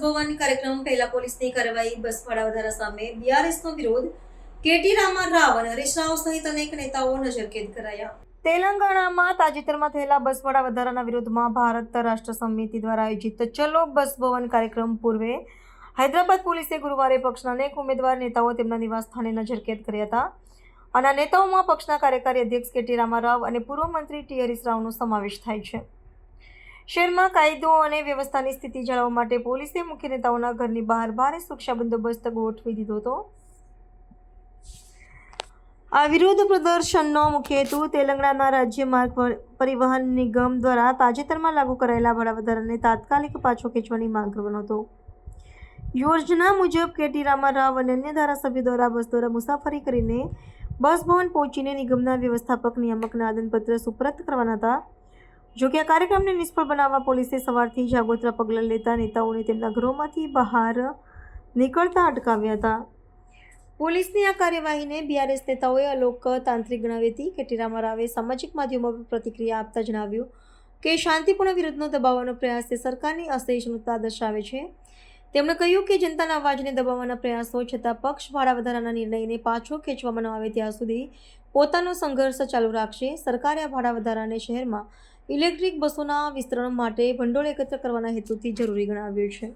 ભવન કાર્યક્રમ પહેલા પોલીસની કાર્યવાહી બસ ભાડા વધારા સામે બીઆરએસનો વિરોધ કેટી રામા રાવ અને હરીશ રાવ સહિત અનેક નેતાઓ નજરકેદ કરાયા. તેલંગાણામાં તાજેતરમાં થયેલા બસ ભાડા વધારાના વિરોધમાં ભારત રાષ્ટ્ર સમિતિ દ્વારા આયોજિત ચલો બસ ભવન કાર્યક્રમ પૂર્વે હૈદરાબાદ પોલીસે ગુરુવારે પક્ષના અનેક ઉમેદવાર નેતાઓ તેમના નિવાસસ્થાને નજરકેદ કર્યા હતા અને આ નેતાઓમાં પક્ષના કાર્યકારી અધ્યક્ષ કેટી રામા રાવ અને પૂર્વ મંત્રી ટી હરીશ રાવનો સમાવેશ થાય છે. શહેરમાં કાયદો અને વ્યવસ્થાની સ્થિતિ જાળવવા માટે પોલીસે મુખ્ય નેતાઓના ઘરની બહાર ભારે સુરક્ષા બંદોબસ્ત ગોઠવી દીધો હતો. આ વિરોધ પ્રદર્શનનો મુખ્ય હેતુ તેલંગાણા રાજ્ય માર્ગ પરિવહન નિગમ દ્વારા તાજેતરમાં લાગુ કરાયેલા ભાડા વધારાને તાત્કાલિક પાછો ખેંચવાની માંગ કરવાનો હતો. યોજના મુજબ કેટી રામા રાવ અને અન્ય ધારાસભ્યો દ્વારા બસ દ્વારા મુસાફરી કરીને બસ ભવન પહોંચીને નિગમના વ્યવસ્થાપક નિયામકના આદનપત્ર સુપરત કરવાના હતા. જોકે આ કાર્યક્રમને નિષ્ફળ બનાવવા પોલીસે સવારથી જ આગોતરા પગલાં લેતા નેતાઓને તેમના ઘરોમાંથી બહાર નીકળતા અટકાવ્યા હતા. પોલીસની આ કાર્યવાહીને બીઆરએસ નેતાઓએ અલોકતાંત્રિક ગણાવી હતી. કેટી રામા રાવે સામાજિક માધ્યમો પર પ્રતિક્રિયા આપતા જણાવ્યું કે શાંતિપૂર્ણ વિરોધનો દબાવવાનો પ્રયાસ તે સરકારની અસહિષ્ણુતા દર્શાવે છે. તેમણે કહ્યું કે જનતાના અવાજને દબાવવાના પ્રયાસો છતાં પક્ષ ભાડા વધારાના નિર્ણયને પાછો ખેંચવામાં ન આવે ત્યાં સુધી પોતાનો સંઘર્ષ ચાલુ રાખશે. સરકારે આ ભાડા વધારાને શહેરમાં ઇલેક્ટ્રિક બસોના વિસ્તરણ માટે ભંડોળ એકત્ર કરવાના હેતુથી જરૂરી ગણાવ્યું છે.